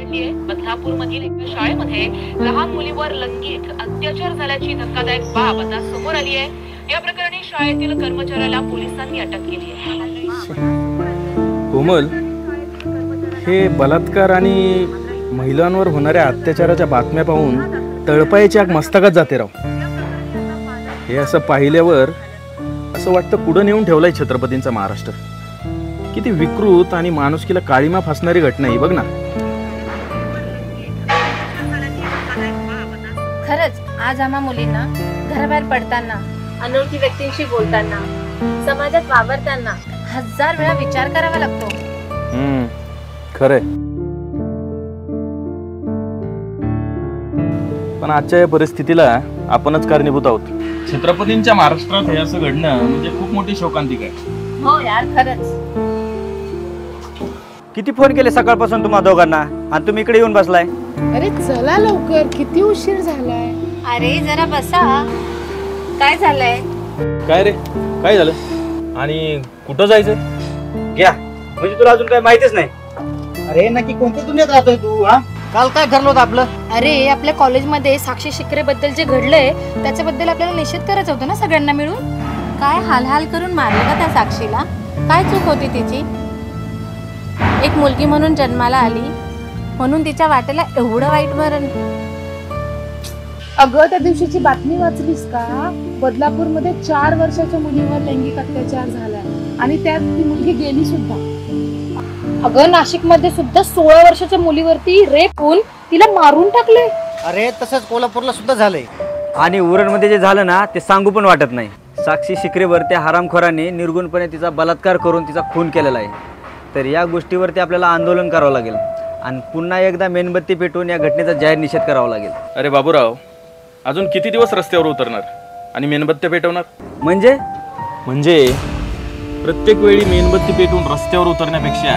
घेतलीये। बदलापूरमधील एका शाळेमध्ये लहान मुलीवर लैंगिक अत्याचार झाल्याची धक्कादायक बाब आता समोर आली आहे। या प्रकरणी शाळेतील कर्मचाऱ्याला पोलिसांनी अटक केली आहे। कोमल, हे बलात्कार आणि महिलांवर होणाऱ्या अत्याचाराच्या बातम्या पाहून तळपायाची आग मस्तकात जाते राव। हे असं पाहिल्यावर असं वाटतं पुढं नेऊन ठेवलाय छत्रपतींचा महाराष्ट्र। किती विकृत आणि माणुसकीला काळीमा फासणारी घटना ही बघ ना। खरंच आज आम्हा मुलींना घराबाहेर पडताना, अनोळखी व्यक्तींशी बोलताना, समाजात वावरताना हजार वेळा विचार करावा लागतो। खरंय, पण आजच्या या परिस्थितीला आपणच कारणीभूत आहोत। छत्रपतींच्या महाराष्ट्रात हे असं घडणं म्हणजे खूप मोठी शोकांतिका आहे। हो यार, खरंच। किती फोन केले सकाळपासून तुम्हा दोघांना आणि तुम्ही इकडे येऊन बसलाय? अरे चला लवकर, किती उशीर झालाय। अरे जरा बसा, काय झालंय? काय रे, काय झालं आणि कुठं जायचंय? घ्या, म्हणजे तुला अजून काय माहितीच नाही? अरे नक्की कोणत्या दुनियेत राहतोय तू? हा, काल काय ठरलं होतं आपलं? अरे आपल्या कॉलेजमध्ये साक्षी शिकरेबद्दल जे घडलंय त्याच्याबद्दल आपल्याला निषेध करायचा होता ना सगळ्यांना मिळून। काय हालहाल करून मारलं का त्या साक्षीला? काय चूक होती तिची? एक मुलगी म्हणून जन्माला आली म्हणून तिच्या वाटेला एवढं वाईट मरण? अगं त्या दिवशीची बातमी वाचलीस का? बदलापूरमध्ये 4 वर्षाच्या मुलीवर लैंगिक अत्याचार झाला आणि त्यात ती मुलगी गेली सुद्धा। अगं नाशिकमध्ये सुद्धा 16 वर्षाच्या मुलीवरती रेप होऊन तिला मारून टाकले। अरे तसंच कोल्हापूरला सुद्धा झालंय आणि उरणमध्ये जे झालं ना ते सांगू पण वाटत नाही। साक्षी शिकरेवर त्या हरामखोरांनी निर्गुणपणे तिचा बलात्कार करून तिचा खून केलेला आहे। तर या गोष्टीवरती आपल्याला आंदोलन करावं लागेल आणि पुन्हा एकदा मेणबत्ती पेटवून या घटनेचा जाहीर निषेध करावा लागेल। अरे बाबूराव, अजून किती दिवस रस्त्यावर उतरणार आणि मेणबत्ती पेटवणार? म्हणजे प्रत्येक वेळी मेणबत्ती पेटवून रस्त्यावर उतरण्यापेक्षा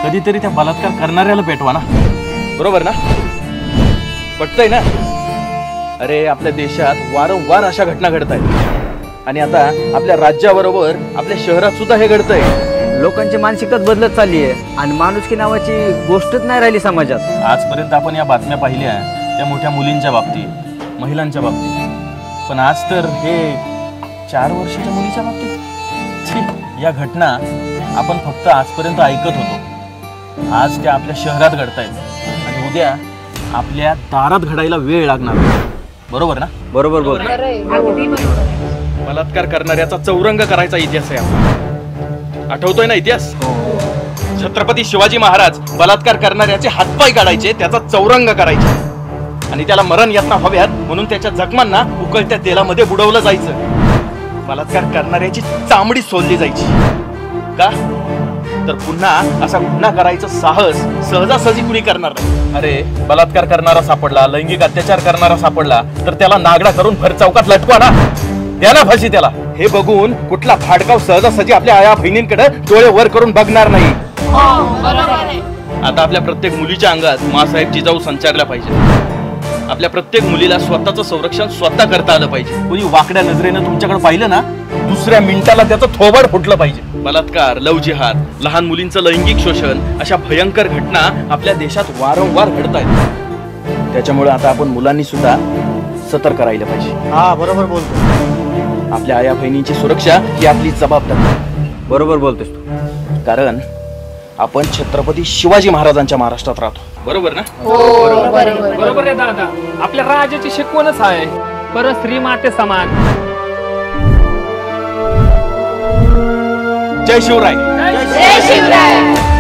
कधीतरी त्या बलात्कार करणाऱ्याला पेटवा ना, बरोबर ना? पटतंय ना? अरे आपल्या देशात वारंवार अशा घटना घडत आहेत आणि आता आपल्या राज्याबरोबर आपल्या शहरात सुद्धा हे घडतंय। लोकांची मानसिकताच बदलत चालली आहे आणि माणुसकी नावाची गोष्टच नाही राहिली समाजात। आजपर्यंत आपण या बातम्या पाहिल्या त्या मोठ्या मुलींच्या बाबतीत, महिलांच्या बाबतीत, पण आज तर हे 4 वर्षाच्या मुलीच्या बाबतीत। या घटना आपण फक्त आजपर्यंत ऐकत होतो, आज त्या आपल्या शहरात घडतायत आणि उद्या आपल्या दारात घडायला वेळ लागणार, बरोबर ना? बरोबर बोल। बलात्कार करणाऱ्याचा चौरंग करायचा इतिहास आहे आपला, आठवतोय ना इतिहास? छत्रपती शिवाजी महाराज बलात्कार करणाऱ्याचे हातपाय काढायचे, त्याचा चौरंग करायचे आणि त्याला मरण यातना व्हाव्यात म्हणून त्याच्या जखमांना उकळत्या तेलामध्ये बुडवलं जायचं। बलात्कार करणाऱ्याची चामडी सोलली जायची का? तर पुन्हा असा गुन्हा करायचं साहस सहजासहजी कुणी करणार नाही। अरे बलात्कार करणारा सापडला, लैंगिक अत्याचार करणारा सापडला तर त्याला नागडा करून भर चौकात लटकवा ना, त्याला फाशी त्याला। हे बघून कुठला फाडकाव सहजासहजी आपल्या आया बहिणींकडे डोळे वर करून बघणार नाही। आता आपल्या प्रत्येक मुलीच्या अंगात मासाहेब जिजाऊ संचारल्या पाहिजे। आपल्या प्रत्येक मुलीला स्वतःचं संरक्षण स्वतः करता आलं पाहिजे। कोणी वाकड्या नजरेनं तुमच्याकडे पाहिलं ना, दुसऱ्या मिनिटाला त्याचं थोबाड फुटलं पाहिजे। बलात्कार, लव जिहाद, लहान मुलींचं लैंगिक शोषण अशा भयंकर घटना आपल्या देशात वारंवार घडत आहेत। त्याच्यामुळे आता आपण मुलांनी सुद्धा सतर्क राहिलं पाहिजे। हा बरोबर बोलतो, आपल्या आया बहिणींची सुरक्षा ही आपली जबाबदारी। बरोबर बोलतोस तू, कारण आपण छत्रपती शिवाजी महाराजांच्या महाराष्ट्रात राहतो, बरोबर ना? बरोबर आहे दादा, आपल्या राजाची शिकवणच आहे, पर स्त्री माते समान। जय शिवराय। जय शिवराय।